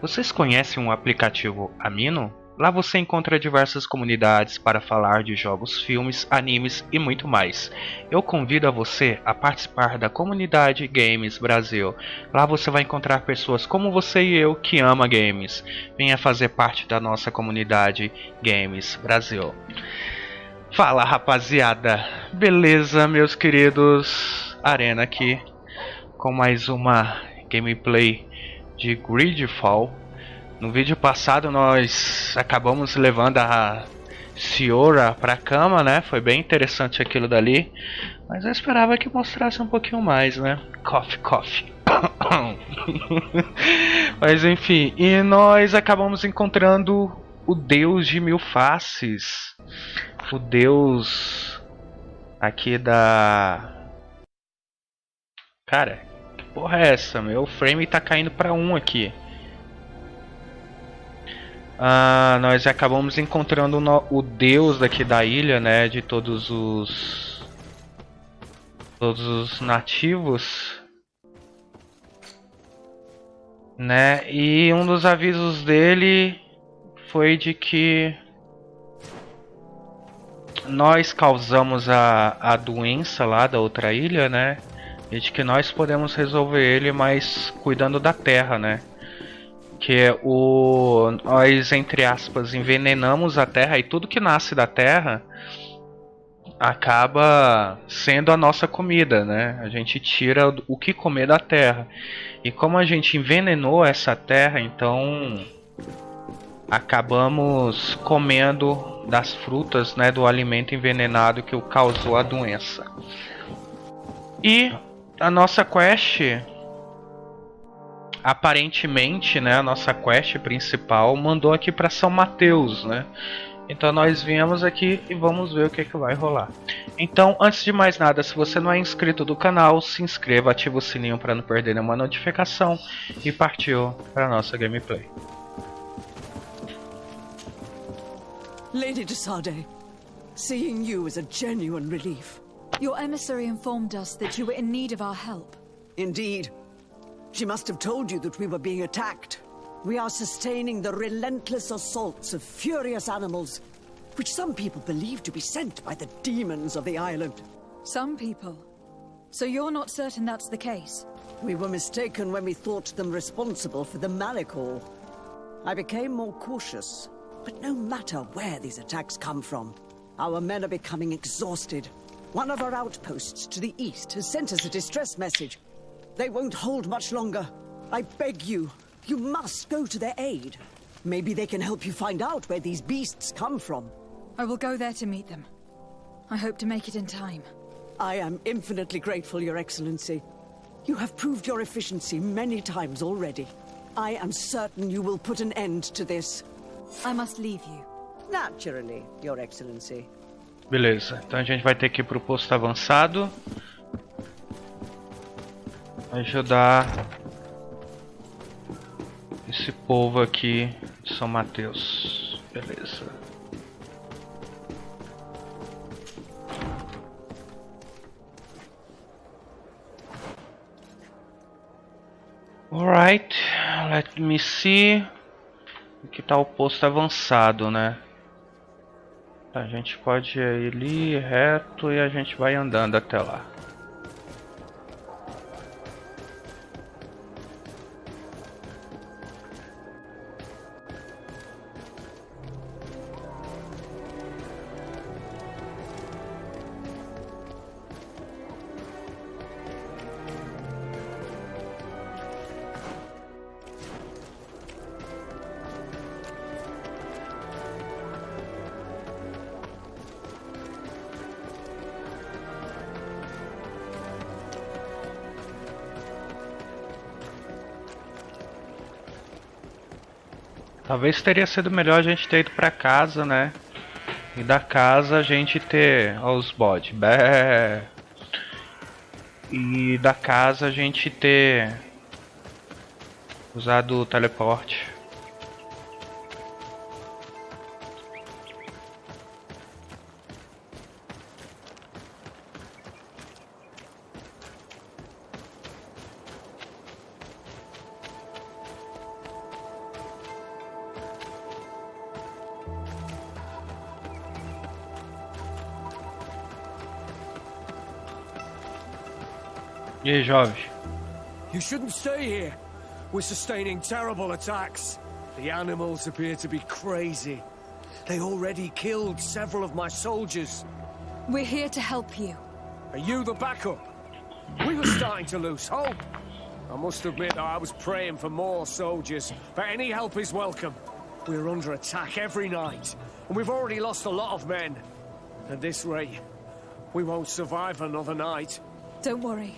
Vocês conhecem o aplicativo Amino? Lá você encontra diversas comunidades para falar de jogos, filmes, animes e muito mais. Eu convido a você a participar da comunidade Games Brasil. Lá você vai encontrar pessoas como você e eu que ama games. Venha fazer parte da nossa comunidade Games Brasil. Fala, rapaziada, beleza, meus queridos? Arena aqui com mais uma gameplay de Greedfall. No vídeo passado nós acabamos levando a Ciora pra cama, né? Foi bem interessante aquilo dali, mas eu esperava que mostrasse um pouquinho mais, né? Coffee. Mas enfim, e nós acabamos encontrando o Deus de Mil Faces. O Deus aqui da... Cara, que porra é essa? Meu frame tá caindo pra 1 aqui. Nós acabamos encontrando o deus daqui da ilha, né? De todos os nativos, né? E um dos avisos dele foi de que nós causamos a doença lá da outra ilha, né? E de que nós podemos resolver ele, mas cuidando da terra, né? Que nós, entre aspas, envenenamos a terra e tudo que nasce da terra acaba sendo a nossa comida, né? A gente tira o que comer da terra. E como a gente envenenou essa terra, então acabamos comendo das frutas, né, do alimento envenenado que causou a doença. E a nossa quest... Aparentemente, né, a nossa quest principal mandou aqui para São Mateus, né? Então nós viemos aqui e vamos ver o que vai rolar. Então, antes de mais nada, se você não é inscrito do canal, se inscreva, ativa o sininho para não perder nenhuma notificação e partiu para nossa gameplay. Lady de Sade, seeing you is a genuine relief. Your emissary informed us that you were in need of our help. Indeed. She must have told you that we were being attacked. We are sustaining the relentless assaults of furious animals, which some people believe to be sent by the demons of the island. Some people? So you're not certain that's the case? We were mistaken when we thought them responsible for the Malicor. I became more cautious, but no matter where these attacks come from, our men are becoming exhausted. One of our outposts to the east has sent us a distress message. They won't hold much longer. I beg you, you must go to their aid. Maybe they can help you find out where these beasts come from. I will go there to meet them. I hope to make it in time. I am infinitely grateful, Your Excellency. You have proved your efficiency many times already. I am certain you will put an end to this. I must leave you. Naturally, Your Excellency. Beleza, então a gente vai ter que ir pro posto avançado. Ajudar esse povo aqui de São Mateus. Beleza. Alright, let me see. Aqui tá o posto avançado, né? A gente pode ir ali reto e a gente vai andando até lá. Talvez teria sido melhor a gente ter ido pra casa, né? E da casa a gente ter... Ó os bodes. Bé. E da casa a gente ter... usado o teleporte. E aí, jovem? You shouldn't stay here. We're sustaining terrible attacks. The animals appear to be crazy. They already killed several of my soldiers. We're here to help you. Are you the backup? We were starting to lose hope. I must admit I was praying for more soldiers, but any help is welcome. We're under attack every night, and we've already lost a lot of men. At this rate, we won't survive another night. Don't worry.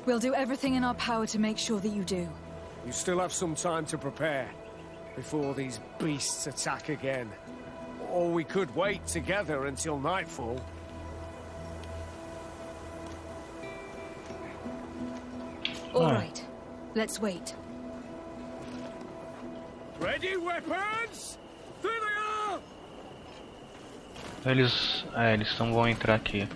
We'll do everything in our power to make sure that you do. You still have some time to prepare, before these beasts attack again. Or we could wait together until nightfall. All right. Let's wait. Ready, weapons? There they are! Eles não vão entrar aqui.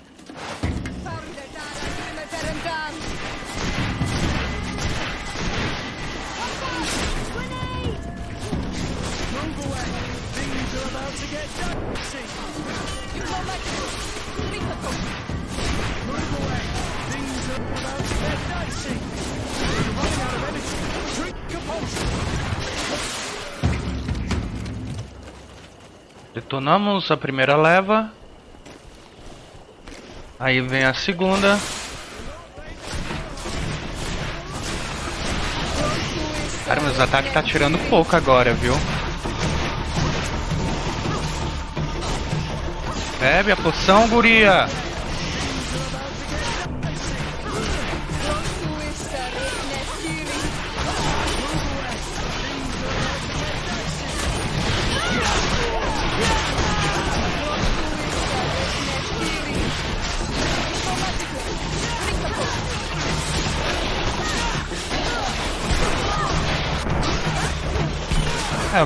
Detonamos a primeira leva. Aí vem a segunda. Cara, meus ataques tá tirando pouco agora, viu? Bebe a poção, guria!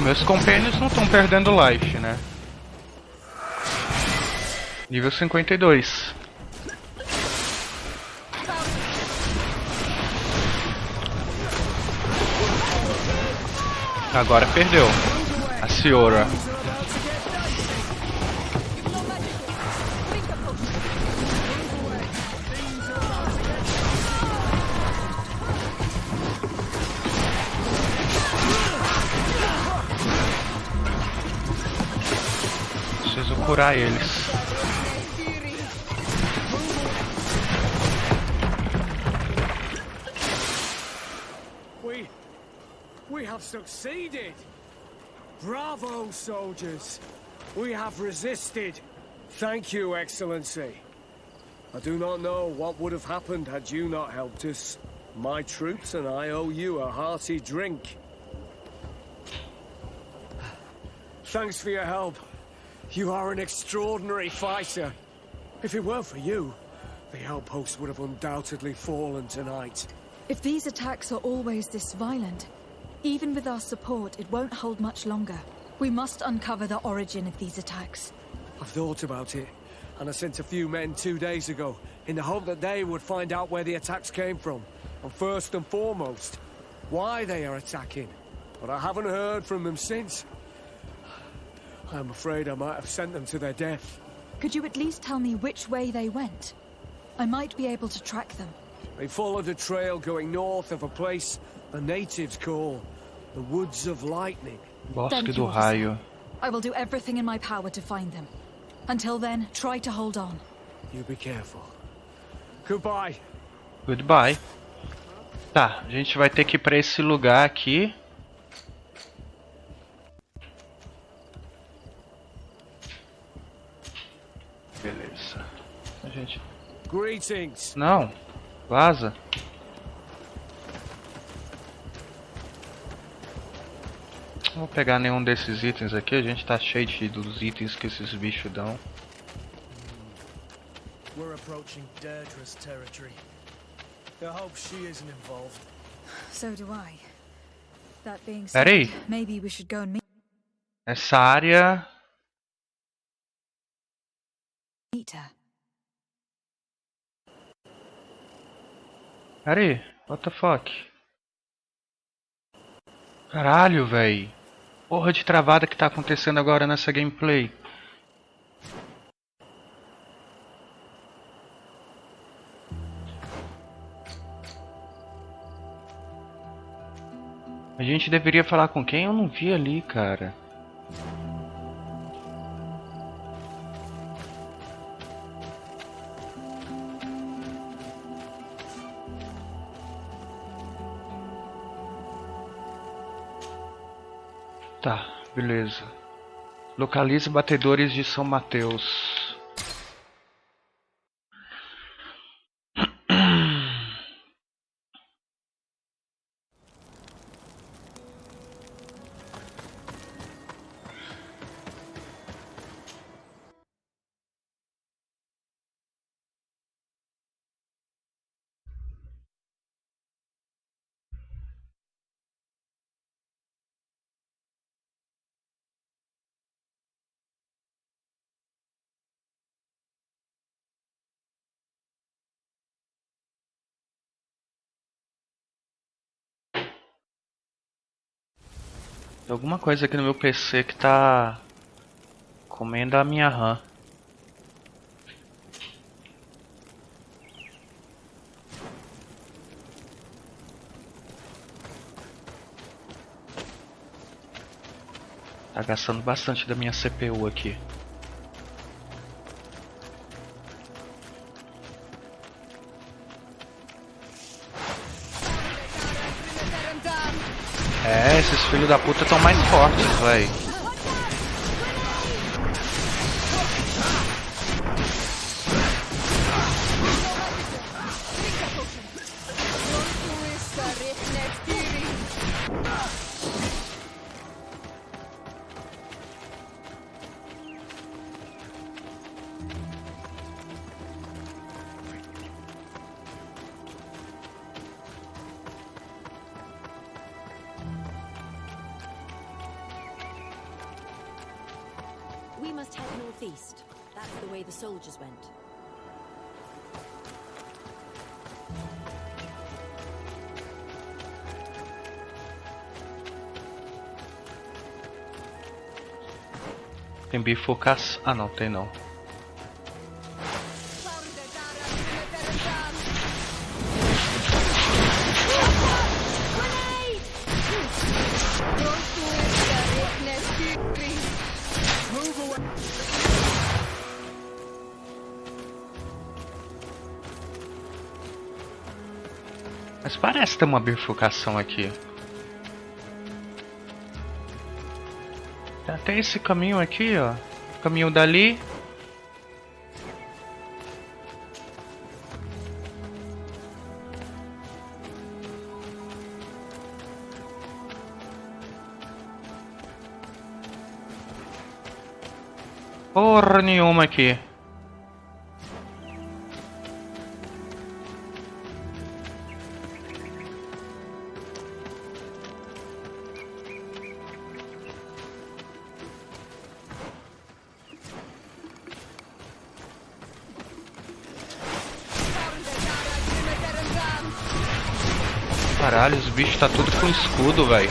Meus companheiros não estão perdendo life, né? Nível 52. Agora perdeu. A senhora. Preciso curar eles. We have succeeded! Bravo, soldiers! We have resisted! Thank you, Excellency. I do not know what would have happened had you not helped us. My troops and I owe you a hearty drink. Thanks for your help. You are an extraordinary fighter. If it weren't for you, the outpost would have undoubtedly fallen tonight. If these attacks are always this violent, even with our support, it won't hold much longer. We must uncover the origin of these attacks. I've thought about it, and I sent a few men 2 days ago, in the hope that they would find out where the attacks came from, and first and foremost, why they are attacking. But I haven't heard from them since. I'm afraid I might have sent them to their death. Could you at least tell me which way they went? I might be able to track them. They followed a trail going north of a place the natives call the Woods of Lightning. Bosque do Raio. I will do everything in my power to find them. Until then, try to hold on. You be careful. Goodbye. Goodbye. Tá, a gente vai ter que ir pra esse lugar aqui. Beleza. A gente... Greetings. Não. Vaza. Não vou pegar nenhum desses itens aqui. A gente tá cheio dos itens que esses bichos dão. We're approaching Deirdre's territory. I hope she isn't involved. So do I. That being Peraí. said, maybe we should go and Essa área... meet her. Peraí. What the fuck? Caralho, véi. Porra de travada que tá acontecendo agora nessa gameplay. A gente deveria falar com quem? Eu não vi ali, cara. Tá, beleza. Localize batedores de São Mateus. Tem alguma coisa aqui no meu PC que tá comendo a minha RAM. Tá gastando bastante da minha CPU aqui. É, esses filhos da puta estão mais fortes, véi. We must head northeast. That's the way the soldiers went. Tem bifurcação. Ah, não, tem não. Mas parece ter uma bifurcação aqui. Tem até esse caminho aqui, ó. O caminho dali. Porra nenhuma aqui. Caralho, os bichos tá tudo com escudo, velho.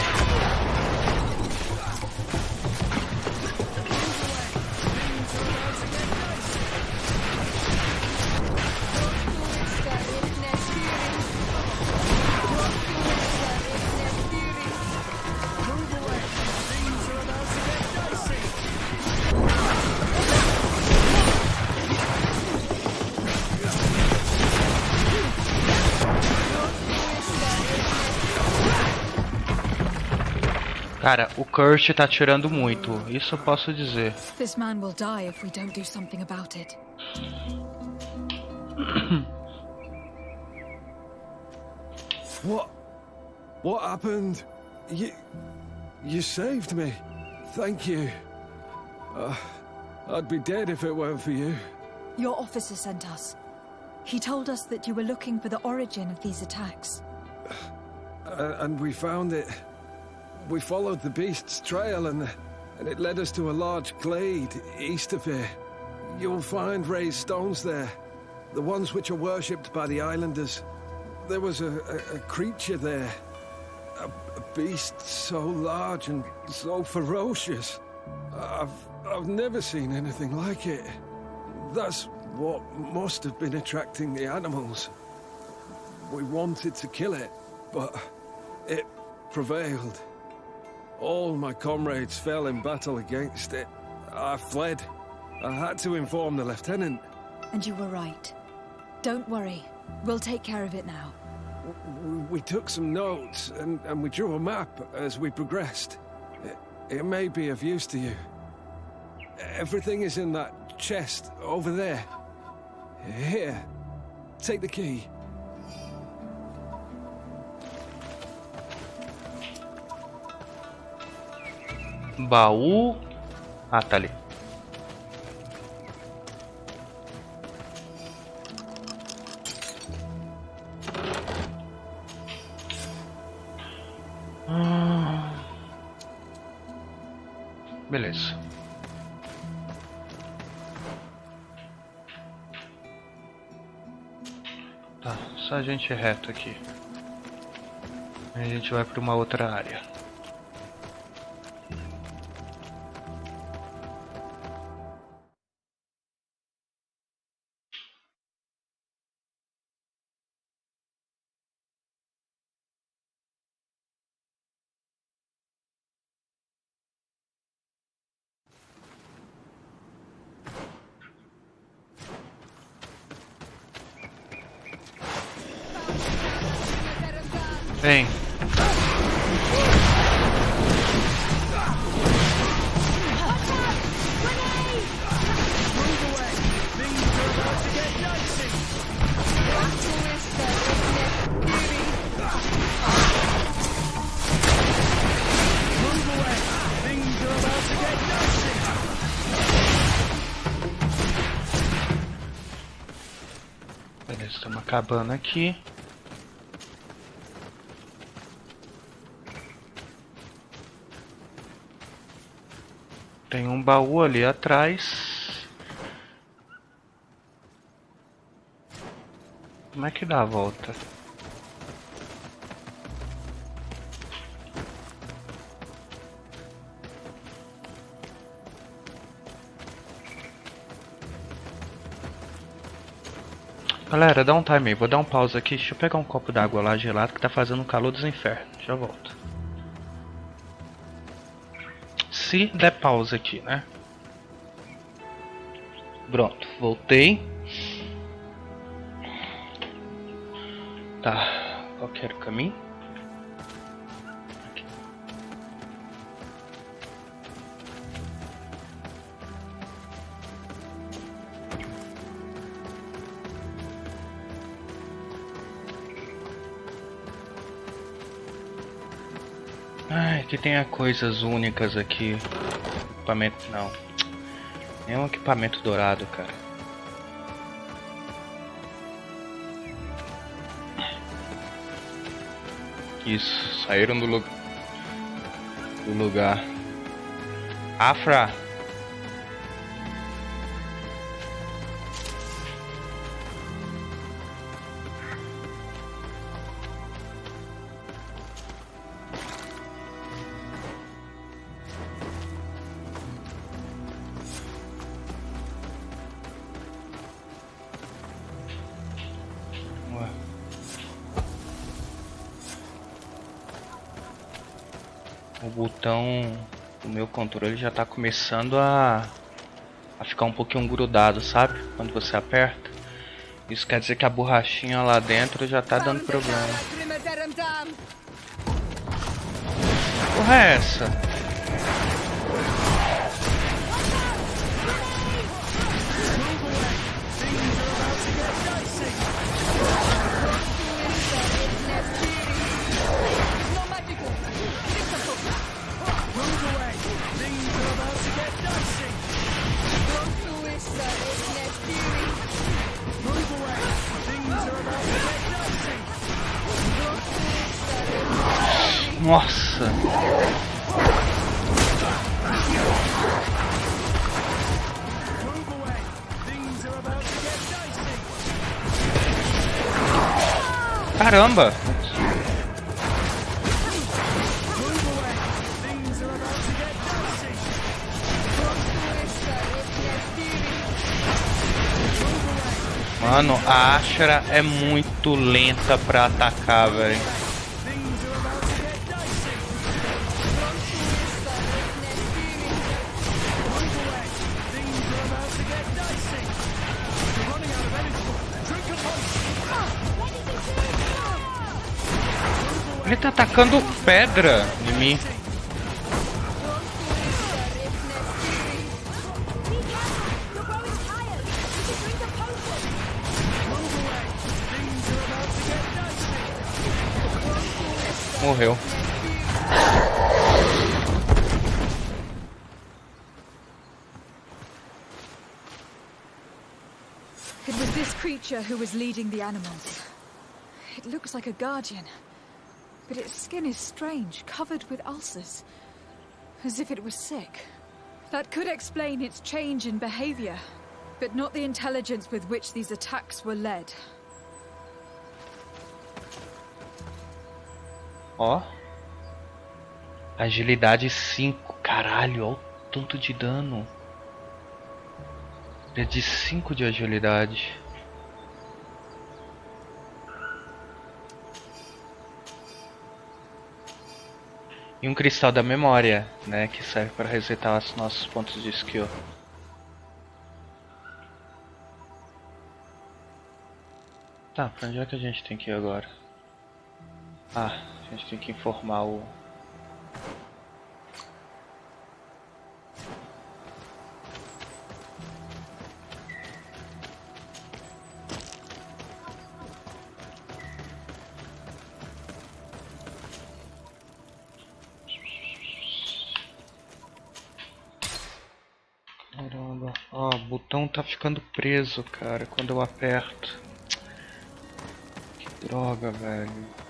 Cara, o Kurt tá atirando muito, isso eu posso dizer. This man will die if we don't do something about it. What happened? You saved me. Thank you. I'd be dead if it weren't for you. Your officer sent us. He told us that you were looking for the origin of these attacks. And we found it. We followed the beast's trail and it led us to a large glade east of here. You'll find raised stones there, the ones which are worshipped by the islanders. There was a creature there, a beast so large and so ferocious. I've never seen anything like it. That's what must have been attracting the animals. We wanted to kill it, but prevailed. All my comrades fell in battle against it. I fled. I had to inform the lieutenant. And you were right. Don't worry. We'll take care of it now. We took some notes, and we drew a map as we progressed. It may be of use to you. Everything is in that chest over there. Here, take the key. Baú. Ah, tá ali. Beleza. Tá, só a gente reto aqui. Aí a gente vai para uma outra área. Vem. Beleza, estamos acabando aqui. Tem um baú ali atrás. Como é que dá a volta? Galera, dá um time aí. Vou dar um pause aqui. Deixa eu pegar um copo d'água lá gelado que tá fazendo um calor dos infernos. Já volto. Se der pausa aqui, né? Pronto, voltei. Tá, qual que era o caminho? Aqui. Ai, que tem coisas únicas aqui. Equipamento não. É um equipamento dourado, cara. Isso, saíram do lugar. Afra. O botão do meu controle já tá começando a ficar um pouquinho grudado, sabe? Quando você aperta. Isso quer dizer que a borrachinha lá dentro já tá dando problema. Porra é essa? Nossa! Caramba! Mano, a Ashra é muito lenta pra atacar, velho. tá atacando pedra em mim. Morreu. It was this creature who was leading the animals. It looks like a guardian, but its skin is strange, covered with ulcers, as if it was sick. That could explain its change in behavior, but not the intelligence with which these attacks were led. Ó. Agilidade 5. Caralho, olha o tanto de dano. É de 5 de agilidade. E um cristal da memória, né? Que serve para resetar os nossos pontos de skill. Tá, pra onde é que a gente tem que ir agora? Ah, a gente tem que informar o... Caramba, ó, o botão tá ficando preso, cara, quando eu aperto. Que droga, velho.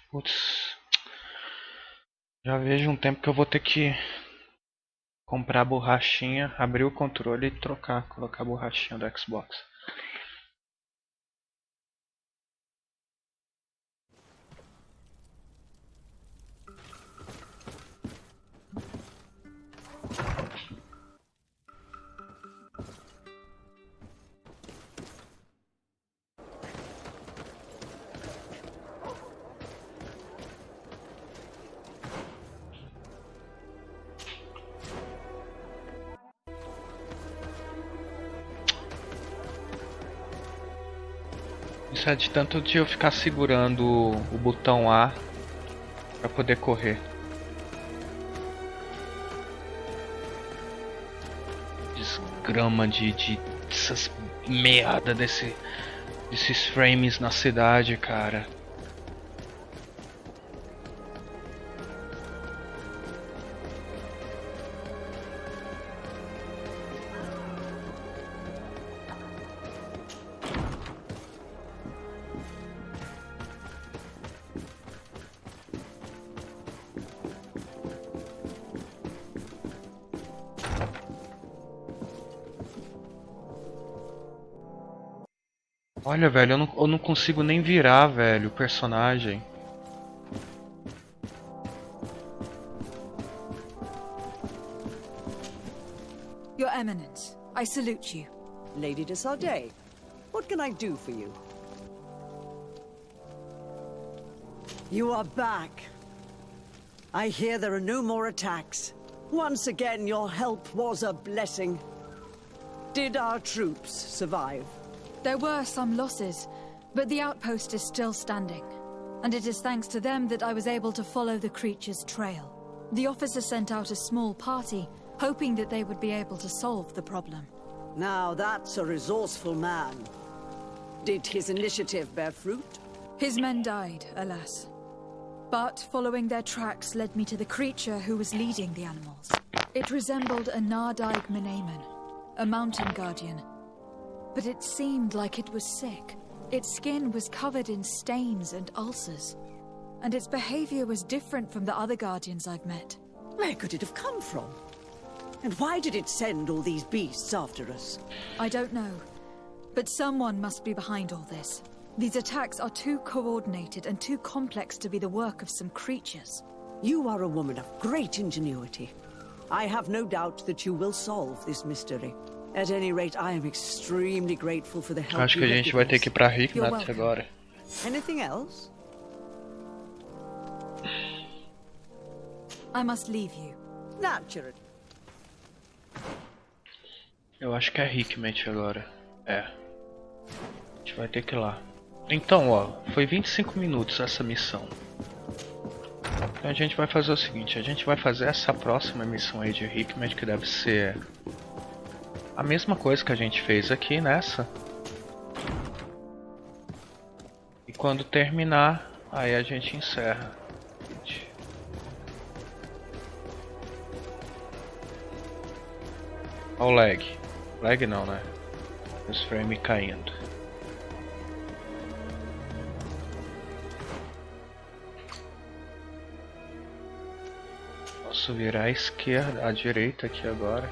Putz. Já vejo um tempo que eu vou ter que comprar a borrachinha, abrir o controle e trocar, colocar a borrachinha do Xbox. Isso é de tanto de eu ficar segurando o botão A pra poder correr. Desgrama de essas merda desses frames na cidade, cara. Olha, velho, eu não consigo nem virar, velho, o personagem. Your Eminence, I salute you. Lady de Sardet, what can I do for you? You are back. I hear there are no more attacks. Once again, your help was a blessing. Did our troops survive? There were some losses, but the outpost is still standing. And it is thanks to them that I was able to follow the creature's trail. The officer sent out a small party, hoping that they would be able to solve the problem. Now that's a resourceful man. Did his initiative bear fruit? His men died, alas. But following their tracks led me to the creature who was leading the animals. It resembled a Nardaig Menaemon, a mountain guardian. But it seemed like it was sick. Its skin was covered in stains and ulcers. And its behavior was different from the other guardians I've met. Where could it have come from? And why did it send all these beasts after us? I don't know. But someone must be behind all this. These attacks are too coordinated and too complex to be the work of some creatures. You are a woman of great ingenuity. I have no doubt that you will solve this mystery. At any rate, I am extremely grateful for the help. Acho que a gente vai ter que ir pra Rignat agora. Anything else? I must leave you. Naturally. Eu acho que é Hikmet agora. É. A gente vai ter que ir lá. Então, ó, foi 25 minutos essa missão. Então a gente vai fazer o seguinte, a gente vai fazer essa próxima missão aí de Hikmet, que deve ser a mesma coisa que a gente fez aqui nessa. E quando terminar, aí a gente encerra. Olha o lag. Lag não, né? Os frames caindo. Posso virar à esquerda, à direita aqui agora.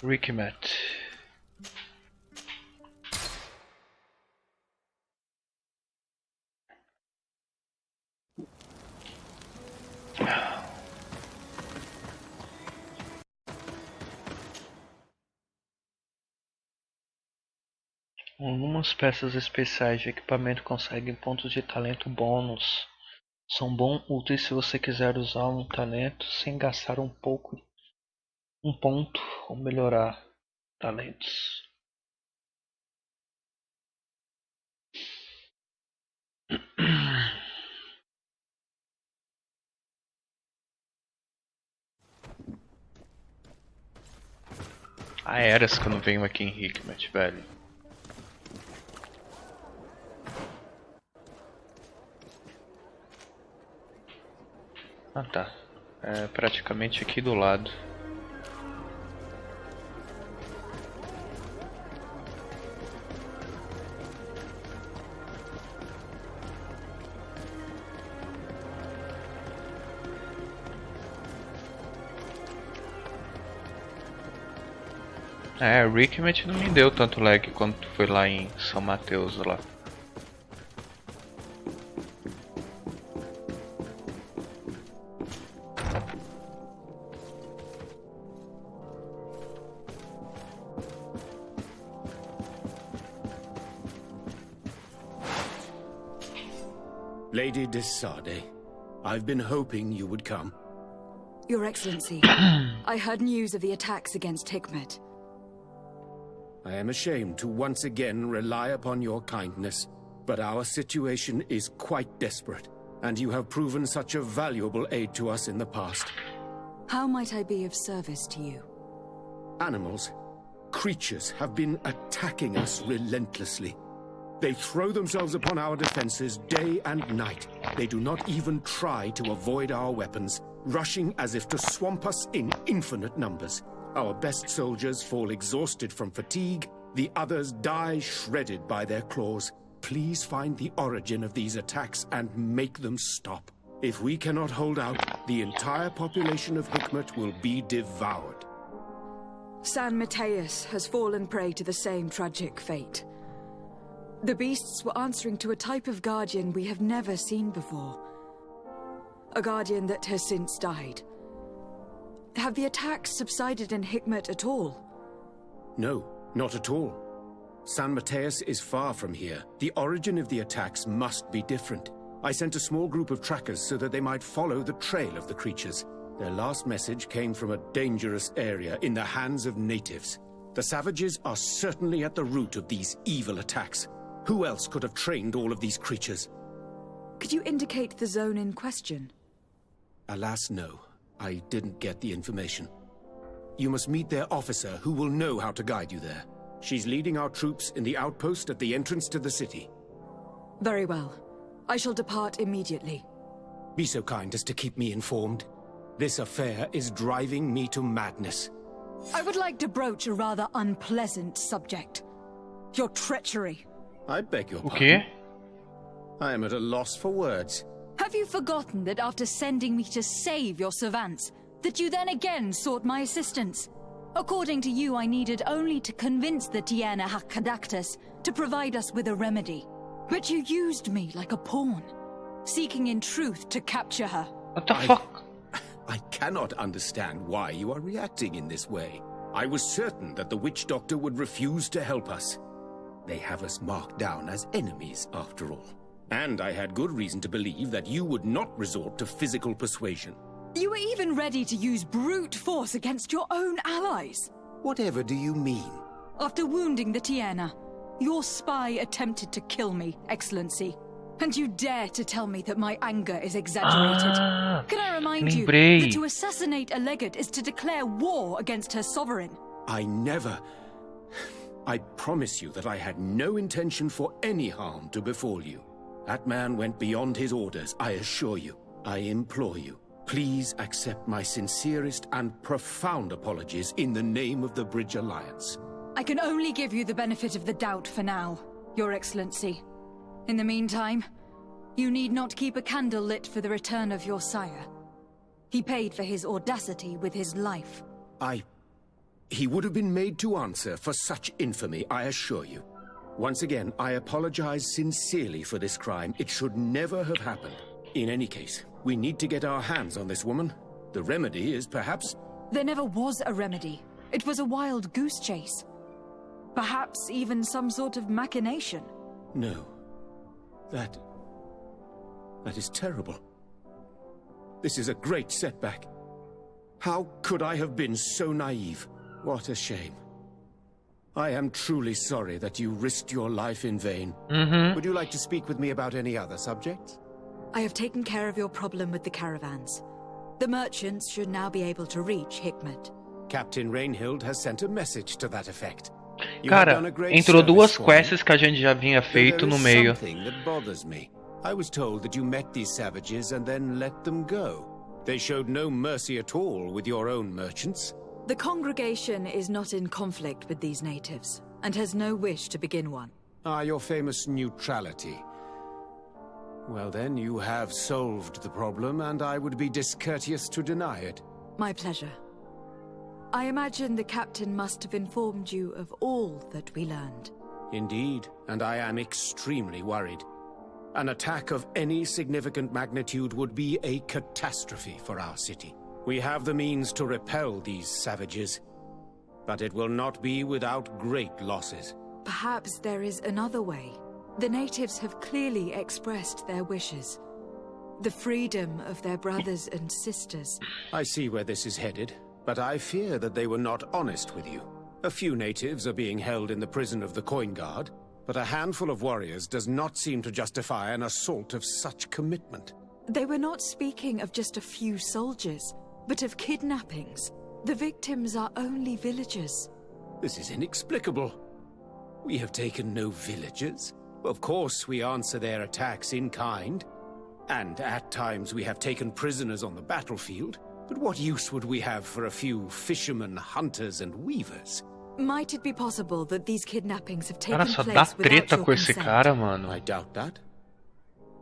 Hikmet. Algumas peças especiais de equipamento conseguem pontos de talento bônus. São bom úteis se você quiser usar um talento sem gastar um ponto ou melhorar talentos. Há eras que eu não venho aqui em Hikmet, velho. Ah tá, é praticamente aqui do lado. É, o Hikmet não me deu tanto lag quanto foi lá em São Mateus lá. Lady de Sade, I've been hoping you would come. Your Excellency, I heard news of the attacks against Hikmet. I am ashamed to once again rely upon your kindness, but our situation is quite desperate, and you have proven such a valuable aid to us in the past. How might I be of service to you? Animals, creatures have been attacking us relentlessly. They throw themselves upon our defenses day and night. They do not even try to avoid our weapons, rushing as if to swamp us in infinite numbers. Our best soldiers fall exhausted from fatigue, the others die shredded by their claws. Please find the origin of these attacks and make them stop. If we cannot hold out, the entire population of Hikmet will be devoured. San Mateus has fallen prey to the same tragic fate. The beasts were answering to a type of guardian we have never seen before. A guardian that has since died. Have the attacks subsided in Hikmet at all? No, not at all. San Mateus is far from here. The origin of the attacks must be different. I sent a small group of trackers so that they might follow the trail of the creatures. Their last message came from a dangerous area in the hands of natives. The savages are certainly at the root of these evil attacks. Who else could have trained all of these creatures? Could you indicate the zone in question? Alas, no. I didn't get the information. You must meet their officer, who will know how to guide you there. She's leading our troops in the outpost at the entrance to the city. Very well. I shall depart immediately. Be so kind as to keep me informed. This affair is driving me to madness. I would like to broach a rather unpleasant subject. Your treachery. I beg your O pardon. quê? I am at a loss for words. Have you forgotten that after sending me to save your servants, that you then again sought my assistance? According to you, I needed only to convince the Tiana Hakadaktus to provide us with a remedy. But you used me like a pawn, seeking in truth to capture her. What the fuck? I cannot understand why you are reacting in this way. I was certain that the witch doctor would refuse to help us. They have us marked down as enemies, after all. And I had good reason to believe that you would not resort to physical persuasion. You were even ready to use brute force against your own allies. Whatever do you mean? After wounding the Tiana, your spy attempted to kill me, Excellency. And you dare to tell me that my anger is exaggerated. Can I remind you that to assassinate a legate is to declare war against her sovereign? I never... I promise you that I had no intention for any harm to befall you. That man went beyond his orders, I assure you. I implore you, please accept my sincerest and profound apologies in the name of the Bridge Alliance. I can only give you the benefit of the doubt for now, Your Excellency. In the meantime, you need not keep a candle lit for the return of your sire. He paid for his audacity with his life. He would have been made to answer for such infamy, I assure you. Once again, I apologize sincerely for this crime. It should never have happened. In any case, we need to get our hands on this woman. The remedy is perhaps... There never was a remedy. It was a wild goose chase. Perhaps even some sort of machination. No. That is terrible. This is a great setback. How could I have been so naive? What a shame. I am truly sorry that you risked your life in vain. Would you like to speak with me about any other subjects? I have taken care of your problem with the caravans. The merchants should now be able to reach Hikmet. Captain Rainhild has sent a message to that effect. Cara, entrou duas quests que a gente já vinha feito no meio. Something that bothers me. I was told that you met these savages and then let them go. They showed no mercy at all with your own merchants. The congregation is not in conflict with these natives, and has no wish to begin one. Your famous neutrality. Well then, you have solved the problem, and I would be discourteous to deny it. My pleasure. I imagine the captain must have informed you of all that we learned. Indeed, and I am extremely worried. An attack of any significant magnitude would be a catastrophe for our city. We have the means to repel these savages, but it will not be without great losses. Perhaps there is another way. The natives have clearly expressed their wishes. The freedom of their brothers and sisters. I see where this is headed, but I fear that they were not honest with you. A few natives are being held in the prison of the Coin Guard, but a handful of warriors does not seem to justify an assault of such commitment. They were not speaking of just a few soldiers, but of kidnappings. The victims are only villagers. This is inexplicable. We have taken no villagers. Of course, we answer their attacks in kind. And at times we have taken prisoners on the battlefield. But what use would we have for a few fishermen, hunters, and weavers? Might it be possible that these kidnappings have taken Cara, só dá place without treta your com esse consent? cara, mano. I doubt that.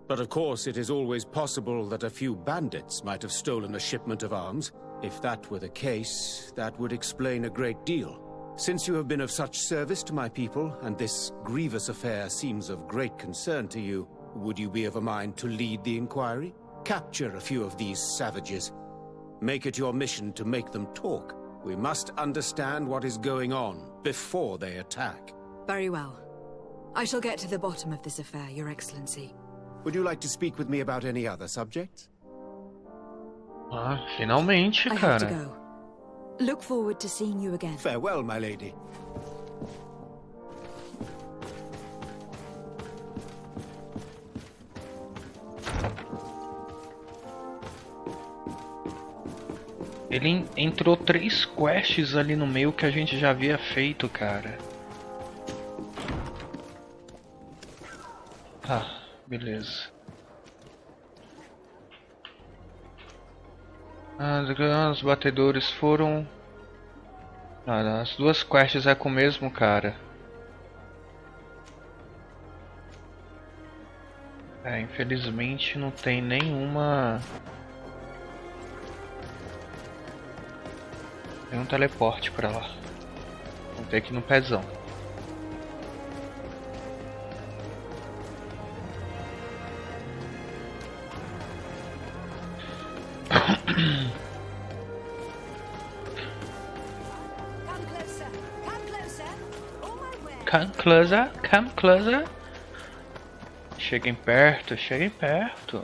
But of course, it is always possible that a few bandits might have stolen a shipment of arms. If that were the case, that would explain a great deal. Since you have been of such service to my people, and this grievous affair seems of great concern to you, would you be of a mind to lead the inquiry? Capture a few of these savages. Make it your mission to make them talk. We must understand what is going on before they attack. Very well. I shall get to the bottom of this affair, Your Excellency. Would you like to speak with me about any other subjects? Finalmente, I have to cara. go. Look forward to seeing you again. Farewell, my lady. Ele entrou 3 quests ali no meio que a gente já havia feito, cara. Beleza. Os batedores foram... as 2 quests é com o mesmo cara. Infelizmente não tem nenhuma... nenhum teleporte pra lá. Vamos ter que ir no pezão. Come closer, come closer. Cheguem perto, cheguem perto.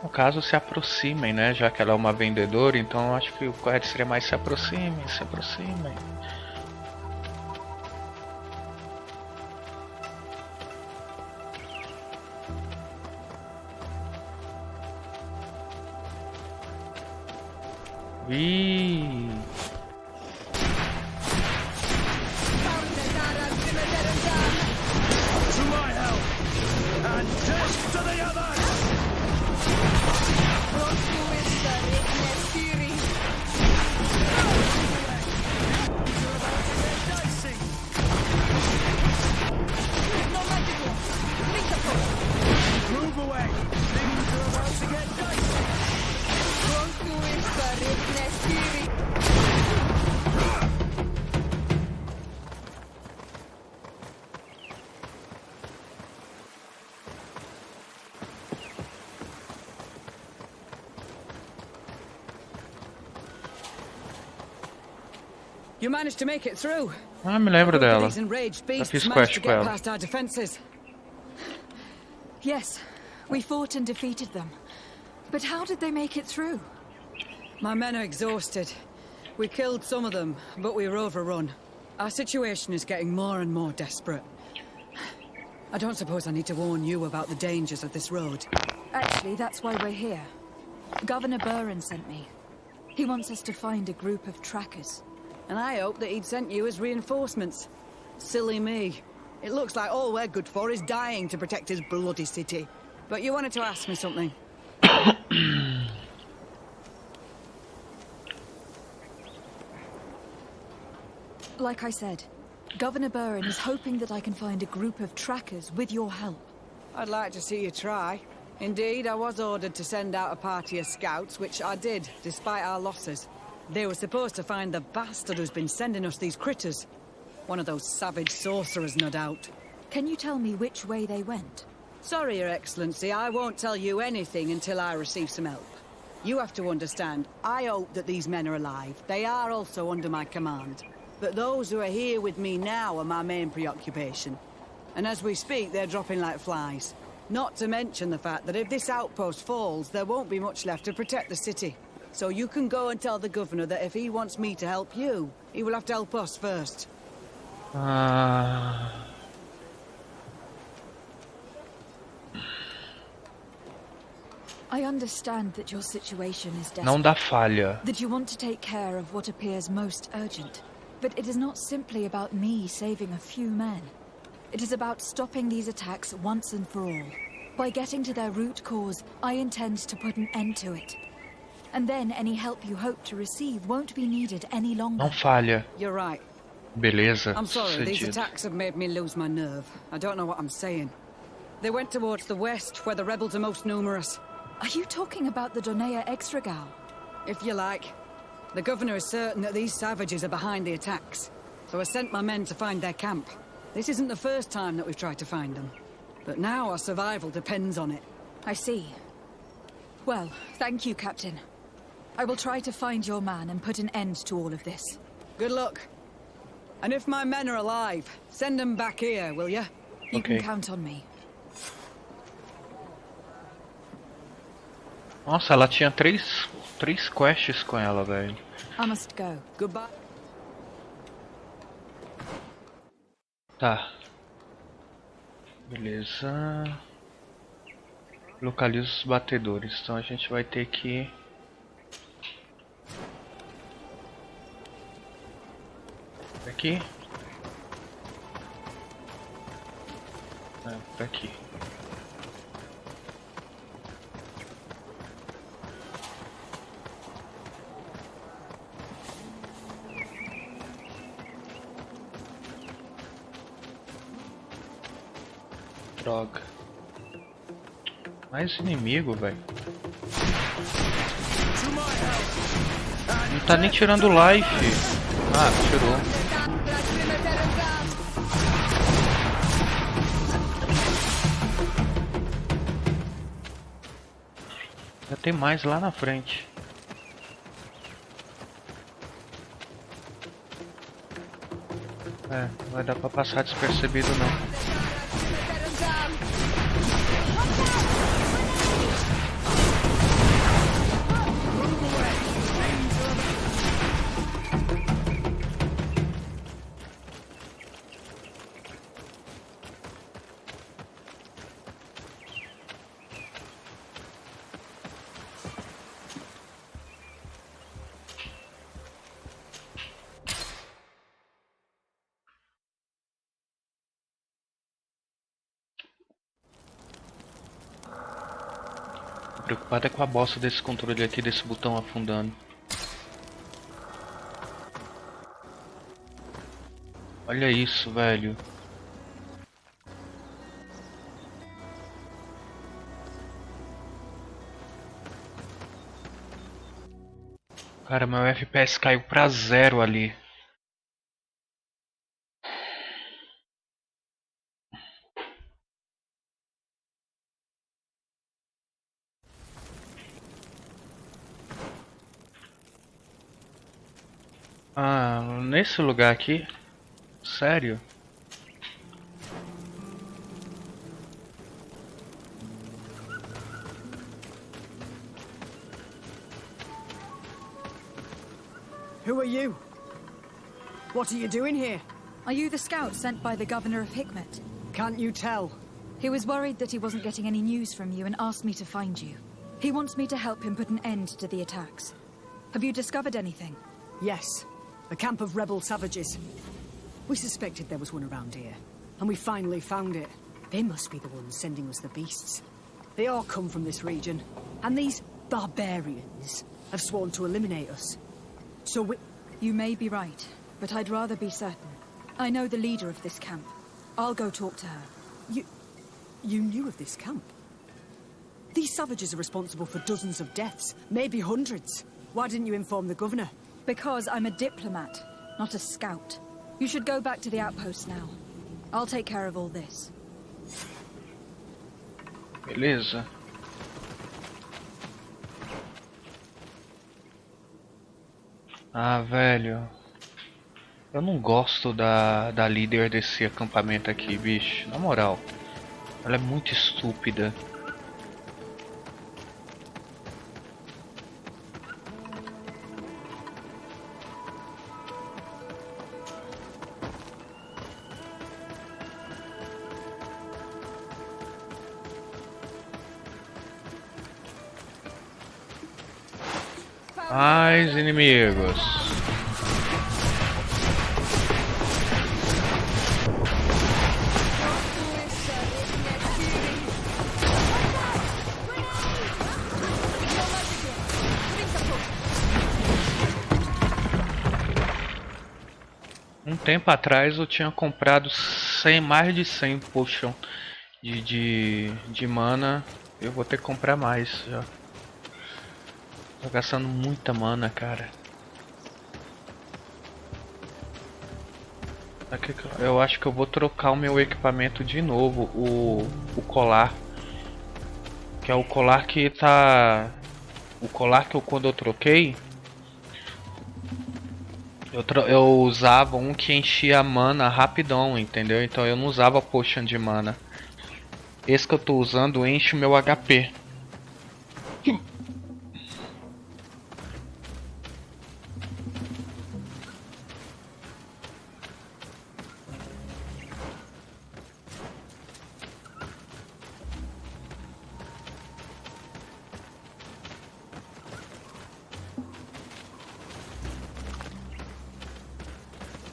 No caso, se aproximem, né? Já que ela é uma vendedora, então acho que o correto seria mais se aproximem, se aproximem. Ih. To my help! And death to the others! Move away! Things are about to get dicey! You managed to make it through. Ah, me lembro dela. These enraged Já beasts fiz managed quest to com get ela. past our defenses. Yes, we fought and defeated them. But how did they make it through? My men are exhausted. We killed some of them, but we were overrun. Our situation is getting more and more desperate. I don't suppose I need to warn you about the dangers of this road. Actually, that's why we're here. Governor Burren sent me. He wants us to find a group of trackers. And I hope that he'd sent you as reinforcements. Silly me. It looks like all we're good for is dying to protect his bloody city. But you wanted to ask me something. Like I said, Governor Burren is hoping that I can find a group of trackers with your help. I'd like to see you try. Indeed, I was ordered to send out a party of scouts, which I did, despite our losses. They were supposed to find the bastard who's been sending us these critters. One of those savage sorcerers, no doubt. Can you tell me which way they went? Sorry, Your Excellency, I won't tell you anything until I receive some help. You have to understand, I hope that these men are alive. They are also under my command. But those who are here with me now are my main preoccupation. And as we speak, they're dropping like flies. Not to mention the fact that if this outpost falls, there won't be much left to protect the city. So you can go and tell the governor that if he wants me to help you, he will have to help us first. Ah. I understand that your situation is desperate. Não dá falha. That you want to take care of what appears most urgent. But it is not simply about me saving a few men. It is about stopping these attacks once and for all. By getting to their root cause, I intend to put an end to it. And then any help you hope to receive won't be needed any longer. Não falha. You're right. Beleza. I'm sorry, these Sucedido. attacks have made me lose my nerve. I don't know what I'm saying. They went towards the west, where the rebels are most numerous. Are you talking about the Donea Extragal? If you like. The governor is certain that these savages are behind the attacks. So I sent my men to find their camp. This isn't the first time that we've tried to find them. But now our survival depends on it. I see. Well, thank you, Captain. I will try to find your man and put an end to all of this. Good luck. And if my men are alive, send them back here, will you? You Okay. can count on me. Nossa, ela tinha três quests com ela, velho. I must go. Goodbye. Tá. Beleza. Localiza os batedores. Então a gente vai ter que... Aqui? Por aqui. Droga. Mais inimigo, velho. Não tá nem tirando life. Ah, tirou. Tem mais lá na frente. É, não vai dar pra passar despercebido não. Preocupado é com a bosta desse controle aqui, desse botão afundando. Olha isso, velho. Cara, meu FPS caiu pra 0 ali. Ah, nesse lugar aqui? Sério? Who are you? What are you doing here? Are you the scout sent by the governor of Hikmet? Can't you tell? He was worried that he wasn't getting any news from you and asked me to find you. He wants me to help him put an end to the attacks. Have you discovered anything? Yes. A camp of rebel savages. We suspected there was one around here, and we finally found it. They must be the ones sending us the beasts. They all come from this region, and these barbarians have sworn to eliminate us. So we... You may be right, but I'd rather be certain. I know the leader of this camp. I'll go talk to her. You knew of this camp? These savages are responsible for dozens of deaths, maybe hundreds. Why didn't you inform the governor? Because I'm a diplomat, not a scout. You should go back to the outpost now. I'll take care of all this. Beleza. Ah, velho. Eu não gosto da líder desse acampamento aqui, bicho. Na moral. Ela é muito estúpida. Mais inimigos. Um tempo atrás eu tinha comprado mais de 100 potion de mana. Eu vou ter que comprar mais já. Tô gastando muita mana, cara. Aqui, eu acho que eu vou trocar o meu equipamento de novo, o colar. Que é o colar que tá... O colar que quando eu troquei... Eu usava um que enchia a mana rapidão, entendeu? Então eu não usava potion de mana. Esse que eu tô usando enche o meu HP.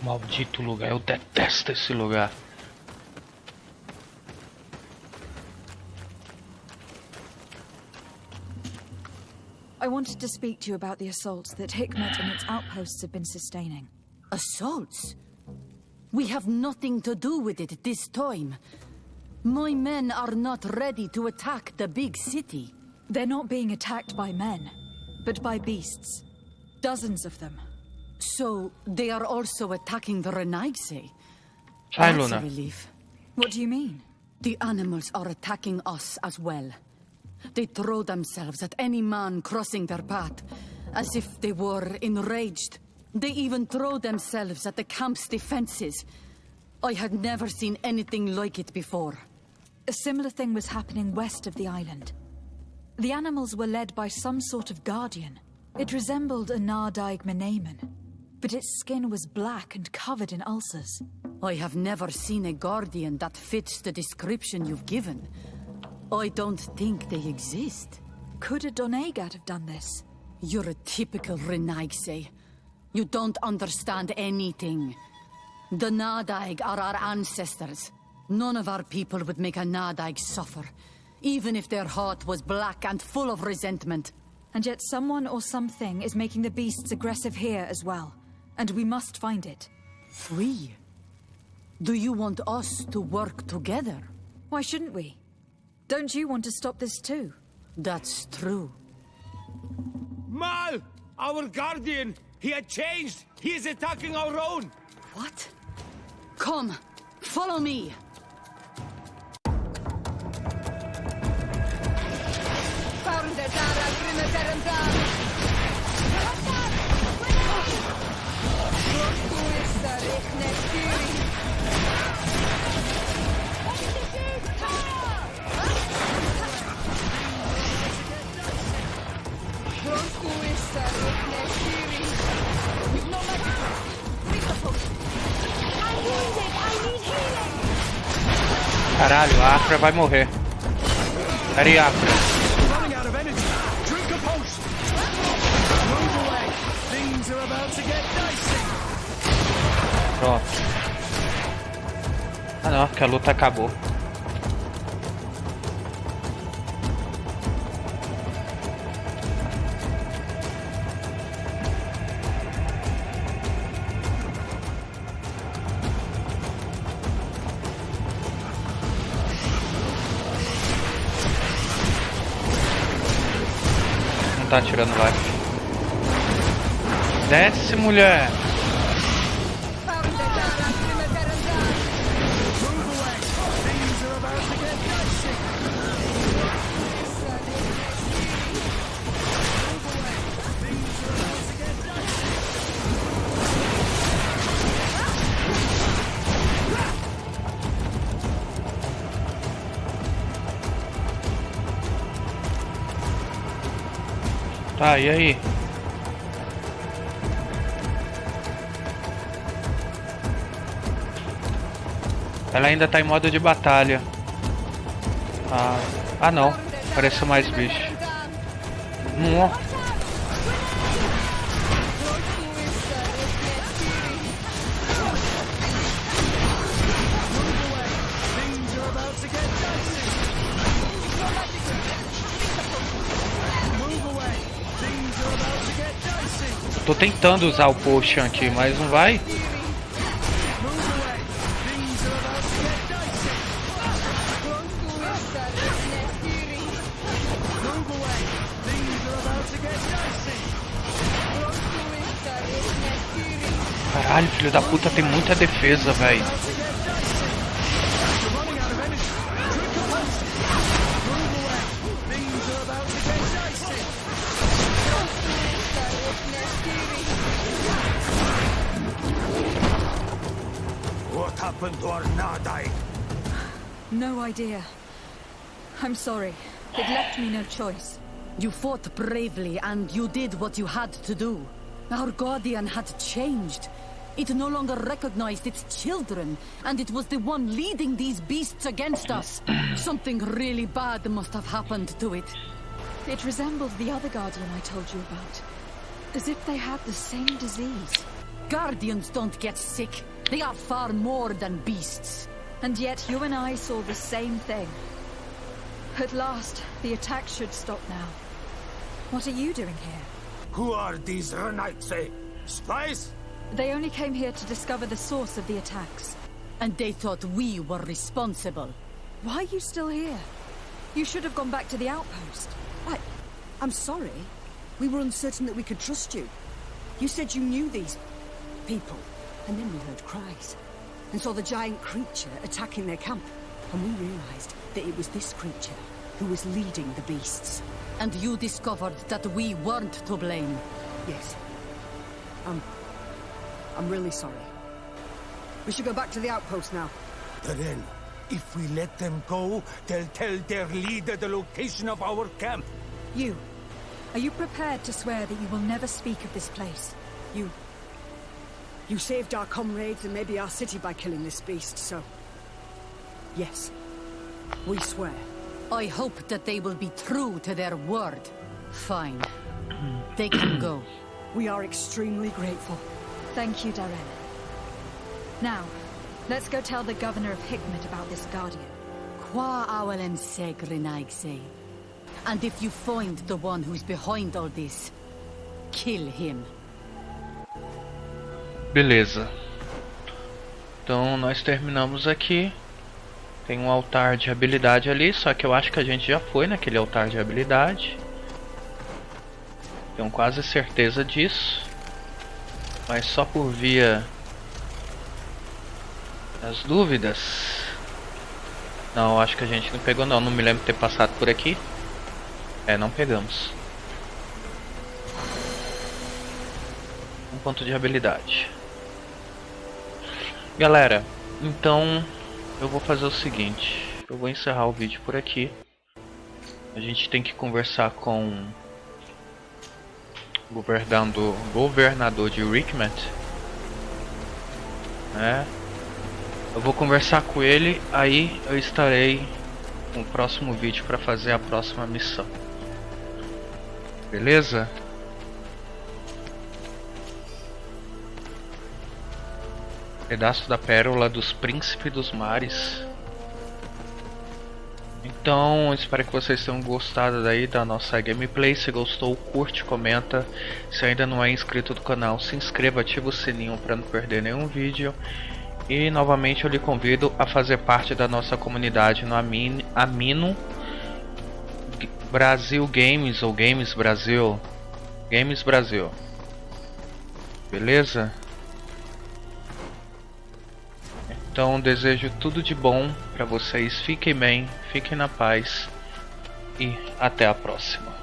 Maldito lugar, eu detesto esse lugar. I wanted to speak to you about the assaults that Hikmet and its outposts have been sustaining. Assaults? We have nothing to do with it this time. My men are not ready to attack the big city. They're not being attacked by men, but by beasts. Dozens of them. So, they are also attacking the Renaigse? Hi, That's Luna. a relief. What do you mean? The animals are attacking us as well. They throw themselves at any man crossing their path, as if they were enraged. They even throw themselves at the camp's defenses. I had never seen anything like it before. A similar thing was happening west of the island. The animals were led by some sort of guardian. It resembled a Nardaig Menaemon, but its skin was black and covered in ulcers. I have never seen a guardian that fits the description you've given. I don't think they exist. Could a Doneigad have done this? You're a typical Renaigse. You don't understand anything. The Nardaig are our ancestors. None of our people would make a Nardaig suffer, even if their heart was black and full of resentment. And yet someone or something is making the beasts aggressive here as well. And we must find it. We? Do you want us to work together? Why shouldn't we? Don't you want to stop this too? That's true. Mal! Our guardian! He had changed! He is attacking our own! What? Come, follow me! Caralho, a Afra vai morrer. Peraí, Afra. Running out of energy. Drink a potion. Move away. Things are about to get dicey. Pronto. Ah não, porque a luta acabou. Tá atirando life. Desce, mulher! Tá, e aí? Ela ainda tá em modo de batalha. Ah não, apareceu mais bicho. Tô tentando usar o potion aqui, mas não vai. Caralho, filho da puta, tem muita defesa, velho. What happened to our Nardaig? No idea. I'm sorry. It left me no choice. You fought bravely and you did what you had to do. Our guardian had changed. It no longer recognized its children, and it was the one leading these beasts against us. Something really bad must have happened to it. It resembled the other guardian I told you about. As if they had the same disease. Guardians don't get sick. They are far more than beasts. And yet you and I saw the same thing. At last, the attack should stop now. What are you doing here? Who are these Renaigse? Spies? They only came here to discover the source of the attacks. And they thought we were responsible. Why are you still here? You should have gone back to the outpost. I'm sorry. We were uncertain that we could trust you. You said you knew these people, and then we heard cries, and saw the giant creature attacking their camp, and we realized that it was this creature who was leading the beasts. And you discovered that we weren't to blame. Yes. I'm really sorry. We should go back to the outpost now. Darrell, if we let them go, they'll tell their leader the location of our camp. Are you prepared to swear that you will never speak of this place? You saved our comrades and maybe our city by killing this beast, so... Yes. We swear. I hope that they will be true to their word. Fine. They can go. We are extremely grateful. Thank you, Darren. Now, let's go tell the governor of Hikmet about this guardian. Qua awalen segrenaigse. And if you find the one who's behind all this, kill him. Beleza. Então nós terminamos aqui. Tem um altar de habilidade ali, só que eu acho que a gente já foi naquele altar de habilidade. Tenho quase certeza disso. Mas só por via das dúvidas. Não, acho que a gente não pegou não. Não me lembro de ter passado por aqui. Não pegamos. Um ponto de habilidade. Galera, então eu vou fazer o seguinte. Eu vou encerrar o vídeo por aqui. A gente tem que conversar com o governador de Hikmet, né? Eu vou conversar com ele, aí eu estarei no próximo vídeo para fazer a próxima missão. Beleza? Pedaço da pérola dos príncipes dos mares. Então, espero que vocês tenham gostado daí da nossa gameplay. Se gostou, curte, comenta. Se ainda não é inscrito do canal, se inscreva, ativa o sininho para não perder nenhum vídeo. E novamente eu lhe convido a fazer parte da nossa comunidade no Amino Brasil Games ou Games Brasil. Games Brasil. Beleza? Então desejo tudo de bom para vocês. Fiquem bem, fiquem na paz e até a próxima.